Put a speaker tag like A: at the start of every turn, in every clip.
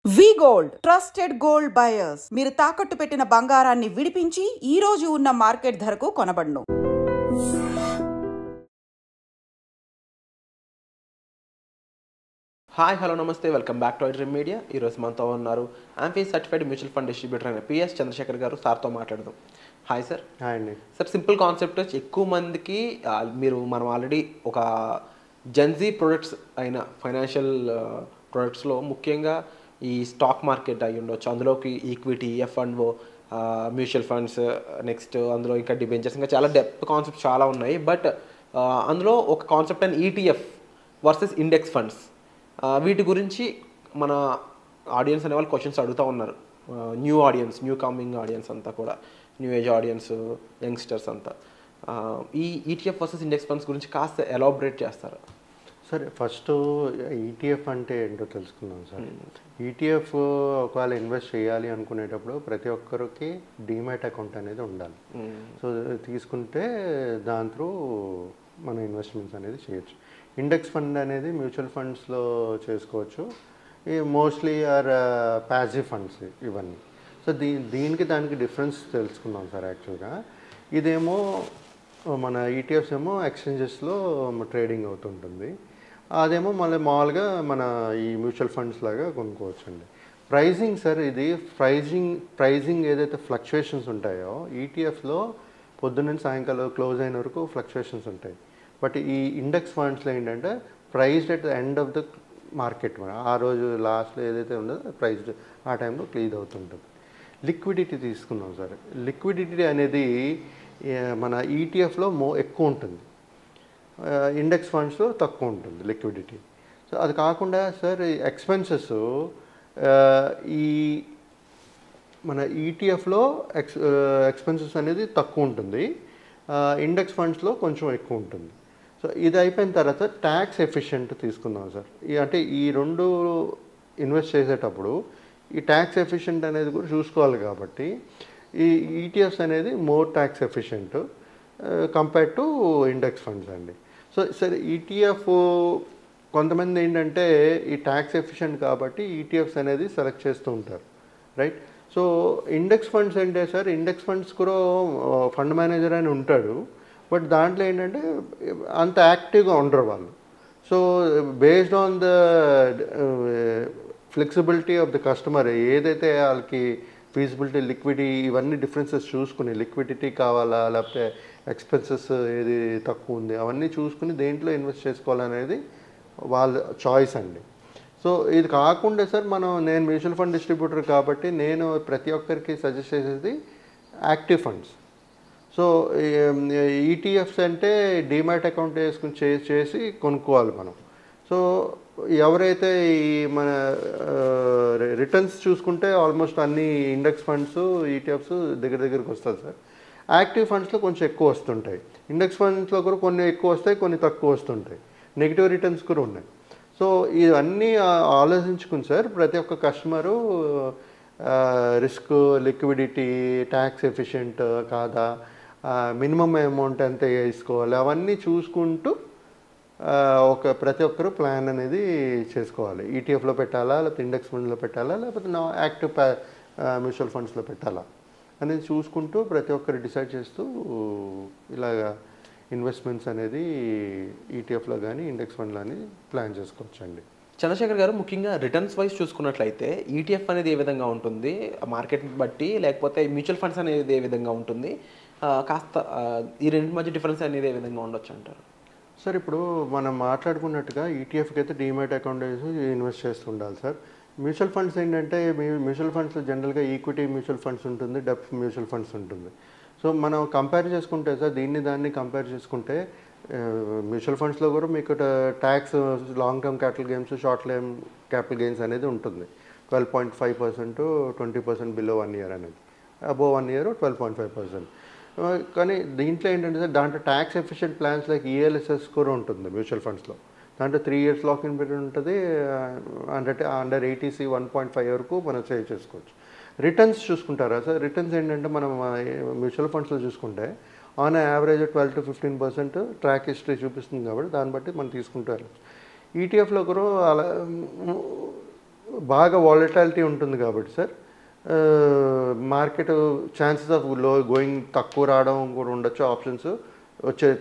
A: వి gold trusted gold buyers మీరు తాకట్టు పెట్టిన బంగారాన్ని విడిపించి ఈ రోజు ఉన్న మార్కెట్ ధరకు కొనబడును.
B: హాయ్ హలో నమస్తే welcome back to iDream media. ఈరోజు మనతో ఉన్నారు amphi certified mutual fund distributor అయిన పిఎస్ చంద్రశేఖర్ గారు. సార్తో మాట్లాడదాం. Hi sir.
C: హాయ్ అండి.
B: సార్, సింపుల్ కాన్సెప్ట్ ఎక్కువ మందికి మనం ఆల్రెడీ ఒక జెన్జీ ప్రొడక్ట్స్ అయిన ఫైనాన్షియల్ ప్రొడక్ట్స్లో ముఖ్యంగా ఈ స్టాక్ మార్కెట్ అయి ఉండొచ్చు, అందులోకి ఈక్విటీ, ఎఫ్ఎండ్ఓ, మ్యూచువల్ ఫండ్స్, నెక్స్ట్ అందులో ఇంకా డిబెంచర్స్, ఇంకా చాలా డెప్త్ కాన్సెప్ట్స్ చాలా ఉన్నాయి. బట్ అందులో ఒక కాన్సెప్ట్ అయిన ఈటీఎఫ్ వర్సెస్ ఇండెక్స్ ఫండ్స్, వీటి గురించి మన ఆడియన్స్ అనే వాళ్ళు క్వశ్చన్స్ అడుగుతూ ఉన్నారు. New audience, new coming audience అంతా కూడా, న్యూ ఏజ్ ఆడియన్స్, యంగ్స్టర్స్ అంతా. ఈ ఈటీఎఫ్ వర్సెస్ ఇండెక్స్ ఫండ్స్ గురించి కాస్త ఎలాబరేట్ చేస్తారు.
C: సరే, ఫస్ట్ ఈటీఎఫ్ అంటే ఏంటో తెలుసుకుందాం సార్. ఈటీఎఫ్ ఒకవేళ ఇన్వెస్ట్ చేయాలి అనుకునేటప్పుడు ప్రతి ఒక్కరికి డీమ్యాట్ అకౌంట్ అనేది ఉండాలి. సో తీసుకుంటే దాని త్రూ మన ఇన్వెస్ట్మెంట్స్ అనేది చేయొచ్చు. ఇండెక్స్ ఫండ్ అనేది మ్యూచువల్ ఫండ్స్లో చేసుకోవచ్చు. ఈ మోస్ట్లీ ఆర్ ప్యాసివ్ ఫండ్స్ ఇవన్నీ. సో దీనికి దానికి డిఫరెన్స్ తెలుసుకుందాం సార్. యాక్చువల్గా ఇదేమో మన ఈటీఎఫ్స్ ఏమో ఎక్స్చేంజెస్లో ట్రేడింగ్ అవుతుంటుంది. అదేమో మళ్ళీ మామూలుగా మన ఈ మ్యూచువల్ ఫండ్స్ లాగా కొనుక్కోవచ్చు అండి. ప్రైజింగ్ సార్, ఇది ప్రైజింగ్ ఏదైతే ఫ్లక్చుయేషన్స్ ఉంటాయో ఈటీఎఫ్లో పొద్దున్న సాయంకాలం క్లోజ్ అయిన వరకు ఫ్లక్చుయేషన్స్ ఉంటాయి. బట్ ఈ ఇండెక్స్ ఫండ్స్లో ఏంటంటే priced at the end of the market, ఆ రోజు లాస్ట్లో ఏదైతే ఉండదో ప్రైజ్డ్ ఆ టైంలో క్లీజ్ అవుతుంటుంది. లిక్విడిటీ తీసుకుందాం సార్. లిక్విడిటీ అనేది మన ఈటీఎఫ్లో ఎక్కువ ఉంటుంది, ఇండెక్స్ ఫండ్స్లో తక్కువ ఉంటుంది లిక్విడిటీ. సో అది కాకుండా సార్ ఎక్స్పెన్సెస్ ఈ మన ఈటీఎఫ్లో ఎక్స్పెన్సెస్ అనేది తక్కువ ఉంటుంది, ఇండెక్స్ ఫండ్స్లో కొంచెం ఎక్కువ ఉంటుంది. సో ఇది అయిపోయిన తర్వాత ట్యాక్స్ ఎఫిషియెంట్ తీసుకుందాం సార్. అంటే ఈ రెండు ఇన్వెస్ట్ చేసేటప్పుడు ఈ ట్యాక్స్ ఎఫిషియెంట్ అనేది కూడా చూసుకోవాలి. కాబట్టి ఈ ఈటీఎఫ్స్ అనేది more tax efficient compare to index funds అండి. సో సరే, ఈటీఎఫ్ కొంతమంది ఏంటంటే ఈ ట్యాక్స్ ఎఫిషియెంట్ కాబట్టి ఈటీఎఫ్స్ అనేది సెలెక్ట్ చేస్తూ ఉంటారు, రైట్. సో ఇండెక్స్ ఫండ్స్ అంటే సార్, ఇండెక్స్ ఫండ్స్ కూడా ఫండ్ మేనేజర్ అని ఉంటాడు. బట్ దాంట్లో ఏంటంటే అంత యాక్టివ్గా ఉండరు వాళ్ళు. So based on the flexibility of the customer, ఏదైతే వాళ్ళకి ఫీజిబిలిటీ, లిక్విడిటీ, ఇవన్నీ డిఫరెన్సెస్ చూసుకుని, లిక్విడిటీ కావాలా లేకపోతే ఎక్స్పెన్సెస్ ఏది తక్కువ ఉంది అవన్నీ చూసుకుని దేంట్లో ఇన్వెస్ట్ చేసుకోవాలనేది వాళ్ళ చాయిస్ అండి. సో ఇది కాకుండా సార్ నేను మ్యూచువల్ ఫండ్ డిస్ట్రిబ్యూటర్ కాబట్టి నేను ప్రతి ఒక్కరికి సజెస్ట్ చేసేది యాక్టివ్ ఫండ్స్. సో ఈటీఎఫ్స్ అంటే డీమ్యాట్ అకౌంట్ వేసుకుని చేసి కొనుక్కోవాలి మనం. సో ఎవరైతే ఈ మన రిటర్న్స్ చూసుకుంటే ఆల్మోస్ట్ అన్ని ఇండెక్స్ ఫండ్స్, ఈటీఎఫ్స్ దగ్గరికి వస్తుంది సార్. యాక్టివ్ ఫండ్స్లో కొంచెం ఎక్కువ వస్తుంటాయి, ఇండెక్స్ ఫండ్స్లో కూడా కొన్ని ఎక్కువ వస్తాయి, కొన్ని తక్కువ వస్తుంటాయి, నెగిటివ్ రిటర్న్స్ కూడా ఉన్నాయి. సో ఇవన్నీ ఆలోచించుకుని సార్ ప్రతి ఒక్క customer risk, liquidity, tax efficient కాదా, మినిమం అమౌంట్ ఎంత వేసుకోవాలి, అవన్నీ చూసుకుంటూ ప్రతి ఒక్కరు ప్లాన్ అనేది చేసుకోవాలి. ఈటీఎఫ్లో పెట్టాలా లేకపోతే ఇండెక్స్ ఫండ్లో పెట్టాలా లేకపోతే యాక్టివ్ మ్యూచువల్ ఫండ్స్లో పెట్టాలా అనేది చూసుకుంటూ ప్రతి ఒక్కరు డిసైడ్ చేస్తూ ఇలాగా ఇన్వెస్ట్మెంట్స్ అనేది ఈటీఎఫ్లో కానీ ఇండెక్స్ ఫండ్లో కానీ ప్లాన్ చేసుకోవచ్చండి.
B: చంద్రశేఖర్ గారు, ముఖ్యంగా రిటర్న్స్ వైజ్ చూసుకున్నట్లయితే ఈటీఎఫ్ అనేది ఏ విధంగా ఉంటుంది మార్కెట్ బట్టి, లేకపోతే మ్యూచువల్ ఫండ్స్ అనేది ఏ విధంగా ఉంటుంది, కాస్త ఈ రెండింటి మధ్య డిఫరెన్స్ అనేది ఏ విధంగా ఉండొచ్చు అంటారు?
C: సార్, ఇప్పుడు మనం మాట్లాడుకున్నట్టుగా ఈటీఎఫ్కి అయితే డీమ్యాట్ అకౌంట్ వేసి ఇన్వెస్ట్ చేస్తూ ఉండాలి సార్. మ్యూచువల్ ఫండ్స్ ఏంటంటే మ్యూచువల్ ఫండ్స్లో జనరల్గా ఈక్విటీ మ్యూచువల్ ఫండ్స్ ఉంటుంది, డెప్త్ మ్యూచువల్ ఫండ్స్ ఉంటుంది. సో మనం కంపేర్ చేసుకుంటే సార్, దాన్ని కంపేర్ చేసుకుంటే మ్యూచువల్ ఫండ్స్లో కూడా మీకు tax, long term capital gains, short term capital gains అనేది ఉంటుంది. 12.5%, 20% బిలో 1 year అనేది, అబోవ్ 1 year 12.5%. కానీ దీంట్లో ఏంటంటే సార్, దాంట్లో tax efficient plans like ELSS కూడా ఉంటుంది మ్యూచువల్ ఫండ్స్లో. దాంట్లో 3 years లాక్-ఇన్ పీరియడ్ ఉంటుంది. అండర్ 80C 1.5 వరకు మనం సేవ్ చేసుకోవచ్చు. రిటర్న్స్ చూసుకుంటారా సార్? రిటర్న్స్ ఏంటంటే మనం మ్యూచువల్ ఫండ్స్లో చూసుకుంటే on average 12 to 15% track history చూపిస్తుంది కాబట్టి దాన్ని బట్టి మనం తీసుకుంటారు. ఈటీఎఫ్లో కూడా అలా బాగా వాలటాలిటీ ఉంటుంది కాబట్టి sir market chances of going తక్కువ రావడం కూడా ఉండొచ్చు, ఆప్షన్స్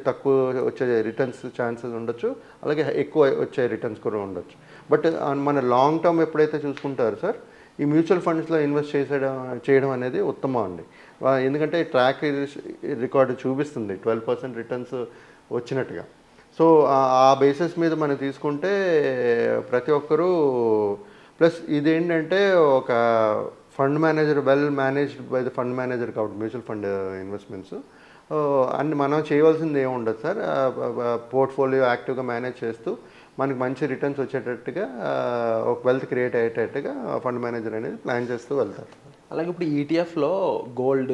C: తక్కువ వచ్చే రిటర్న్స్ ఛాన్సెస్ ఉండొచ్చు, అలాగే ఎక్కువ వచ్చే రిటర్న్స్ కూడా ఉండొచ్చు. బట్ మన లాంగ్ టర్మ్ ఎప్పుడైతే చూసుకుంటారో సార్ ఈ మ్యూచువల్ ఫండ్స్లో ఇన్వెస్ట్ చేయడం అనేది ఉత్తమం అండి. ఎందుకంటే ట్రాక్ రికార్డు చూపిస్తుంది 12% రిటర్న్స్ వచ్చినట్టుగా. సో ఆ బేసిస్ మీద మనం తీసుకుంటే ప్రతి ఒక్కరూ ప్లస్ ఇదేంటంటే ఒక fund manager well managed by the fund manager కాబట్టి మ్యూచువల్ ఫండ్ ఇన్వెస్ట్మెంట్స్ అన్ని మనం చేయవలసింది ఏమి ఉండదు సార్. పోర్ట్ఫోలియో యాక్టివ్గా మేనేజ్ చేస్తూ మనకి మంచి రిటర్న్స్ వచ్చేటట్టుగా ఒక వెల్త్ క్రియేట్ అయ్యేటట్టుగా ఫండ్ మేనేజర్ అనేది ప్లాన్ చేస్తూ వెళ్తారు.
B: అలాగే ఇప్పుడు ఈటీఎఫ్లో గోల్డ్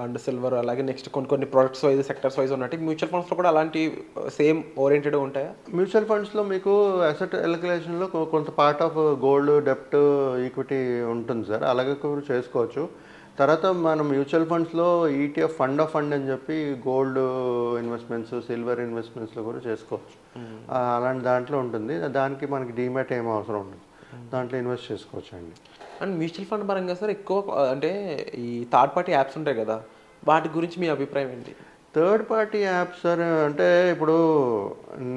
B: అండ్ సిల్వర్ అలాగే నెక్స్ట్ కొన్ని ప్రొడక్ట్స్ వైజ్ సెక్టర్స్ వైజ్ ఉన్నట్టు మ్యూచువల్ ఫండ్స్లో కూడా అలాంటి సేమ్ ఓరియంటెడ్ ఉంటాయా?
C: మ్యూచువల్ ఫండ్స్లో మీకు అసెట్ ఎలక్యులేషన్లో కొంత పార్ట్ ఆఫ్ గోల్డ్, డెప్ట్, ఈక్విటీ ఉంటుంది సార్, అలాగే కూడా చేసుకోవచ్చు. తర్వాత మనం మ్యూచువల్ ఫండ్స్లో ఈటీఎఫ్ ఫండ్ ఆఫ్ ఫండ్ అని చెప్పి గోల్డ్ ఇన్వెస్ట్మెంట్స్, సిల్వర్ ఇన్వెస్ట్మెంట్స్లో కూడా చేసుకోవచ్చు. అలాంటి దాంట్లో ఉంటుంది. దానికి మనకి డీమ్యాట్ ఏం అవసరం ఉండదు, దాంట్లో ఇన్వెస్ట్ చేసుకోవచ్చు అండి.
B: అండ్ మ్యూచువల్ ఫండ్ పరంగా సార్ ఎక్కువ అంటే ఈ థర్డ్ పార్టీ యాప్స్ ఉంటాయి కదా, వాటి గురించి మీ అభిప్రాయం ఏంటి?
C: థర్డ్ పార్టీ యాప్స్ సార్ అంటే ఇప్పుడు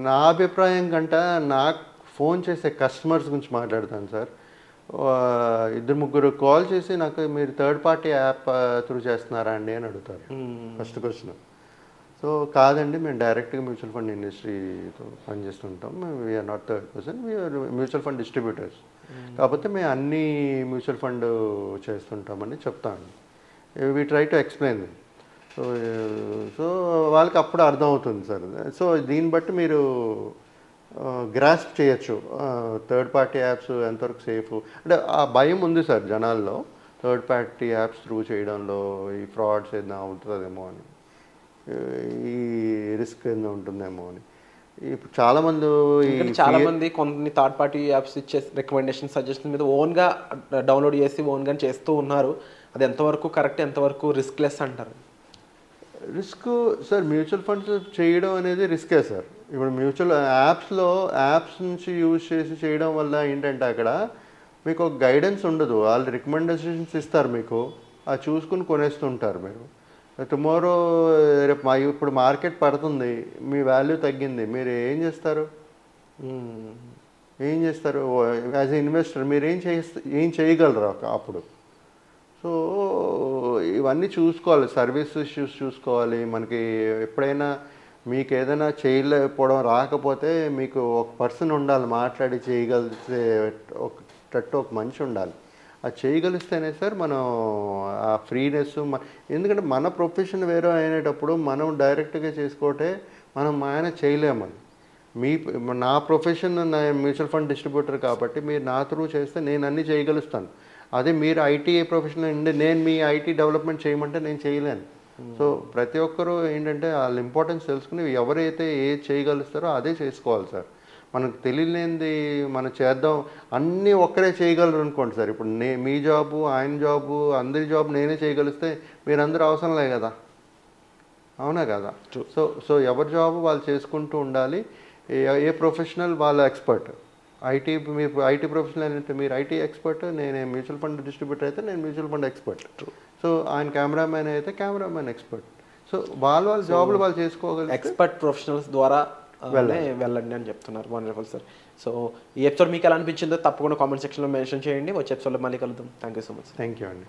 C: నా అభిప్రాయం కంటే నాకు ఫోన్ చేసే కస్టమర్స్ గురించి మాట్లాడతాను సార్. 2-3 కాల్ చేసి నాకు మీరు థర్డ్ పార్టీ యాప్ త్రూ చేస్తున్నారా అండి అని అడుగుతారు ఫస్ట్ క్వశ్చన్. సో కాదండి, మేము డైరెక్ట్గా మ్యూచువల్ ఫండ్ ఇండస్ట్రీతో పనిచేస్తుంటాం, we are not third person, we are mutual fund distributors. కాకపోతే మేము అన్ని మ్యూచువల్ ఫండ్ చేస్తుంటామని చెప్తాను. We try to explain. So వాళ్ళకి అప్పుడు అర్థం అవుతుంది సార్. సో దీన్ని బట్టి మీరు గ్రాస్ప్ చేయొచ్చు థర్డ్ పార్టీ యాప్స్ ఎంతవరకు సేఫ్. అంటే ఆ భయం ఉంది సార్ జనాల్లో, థర్డ్ పార్టీ యాప్స్ త్రూ చేయడంలో ఈ ఫ్రాడ్స్ ఏదైనా అవుతుందేమో అని, ఈ రిస్క్ ఏదైనా ఉంటుందేమో అని. ఇప్పుడు చాలామంది
B: కొన్ని థర్డ్ పార్టీ యాప్స్ ఇచ్చే రికమెండేషన్ సజెషన్ మీద ఓన్గా డౌన్లోడ్ చేసి ఓన్గా చేస్తూ ఉన్నారు. అది ఎంతవరకు కరెక్ట్, ఎంతవరకు రిస్క్ లెస్ అంటారు?
C: రిస్క్ సార్ మ్యూచువల్ ఫండ్స్ చేయడం అనేది రిస్కే సార్. ఇప్పుడు మ్యూచువల్ యాప్స్ నుంచి యూజ్ చేసి చేయడం వల్ల ఏంటంటే అక్కడ మీకు ఒక గైడెన్స్ ఉండదు, వాళ్ళు రికమెండేషన్స్ ఇస్తారు మీకు, అది చూసుకుని కొనేస్తుంటారు మీరు. టుమారో రేపు ఇప్పుడు మార్కెట్ పడుతుంది, మీ వాల్యూ తగ్గింది, మీరు ఏం చేస్తారు? యాజ్ ఎ ఇన్వెస్టర్ మీరు ఏం చేయగలరు అప్పుడు? సో ఇవన్నీ చూసుకోవాలి, సర్వీస్ ఇష్యూస్ చూసుకోవాలి. మనకి ఎప్పుడైనా మీకు ఏదైనా చేయలేకపోవడం రాకపోతే మీకు ఒక పర్సన్ ఉండాలి, మాట్లాడి చేయగలిగేటట్టు ఒక మనిషి ఉండాలి. అది చేయగలిస్తేనే సార్ మనం ఆ ఫ్రీనెస్, ఎందుకంటే మన ప్రొఫెషన్ వేరే అయినప్పుడు మనం డైరెక్ట్గా చేసుకోవటే మనం మేనేజ్ చేయలేమని. నా ప్రొఫెషన్ మ్యూచువల్ ఫండ్ డిస్ట్రిబ్యూటర్ కాబట్టి మీరు నా త్రూ చేస్తే నేను అన్నీ చేయగలుస్తాను. అదే మీరు ఐటీ ప్రొఫెషన్ ఉండి నేను మీ ఐటీ డెవలప్మెంట్ చేయమంటే నేను చేయలేను. సో ప్రతి ఒక్కరూ ఏంటంటే వాళ్ళ ఇంపార్టెన్స్ తెలుసుకుని ఎవరైతే ఏది చేయగలుస్తారో అదే చేసుకోవాలి సార్. మనకు తెలియలేనిది మనం చేద్దాం అన్నీ ఒక్కరే చేయగలరు అనుకోండి సార్. ఇప్పుడు మీ జాబు, ఆయన జాబు, అందరి జాబ్ నేనే చేయగలిస్తే మీరందరూ అవసరం లే కదా, అవునా కదా? సో ఎవరి జాబు వాళ్ళు చేసుకుంటూ ఉండాలి. ఏ ప్రొఫెషనల్ వాళ్ళ ఎక్స్పర్ట్. మీరు ఐటీ ప్రొఫెషనల్ అంటే మీరు ఐటీ ఎక్స్పర్ట్, నేను మ్యూచువల్ ఫండ్ డిస్ట్రిబ్యూటర్ అయితే నేను మ్యూచువల్ ఫండ్ ఎక్స్పర్ట్. సో ఆయన కెమెరామ్యాన్ అయితే కెమెరామ్యాన్ ఎక్స్పర్ట్. సో వాళ్ళ జాబ్లు వాళ్ళు చేసుకోగలిగితే
B: ఎక్స్పర్ట్ ప్రొఫెషనల్స్ ద్వారా వెళ్ళండి అని చెప్తున్నారు. Wonderful sir. సో ఈ ఎపిసోడ్ మీకు ఎలా అనిపించిందో తప్పకుండా కామెంట్ సెక్షన్లో మెన్షన్ చేయండి. వచ్చే ఎపిసోడ్లో మళ్ళీ కలుద్దాం. Thank you so much.
C: Thank you అండి.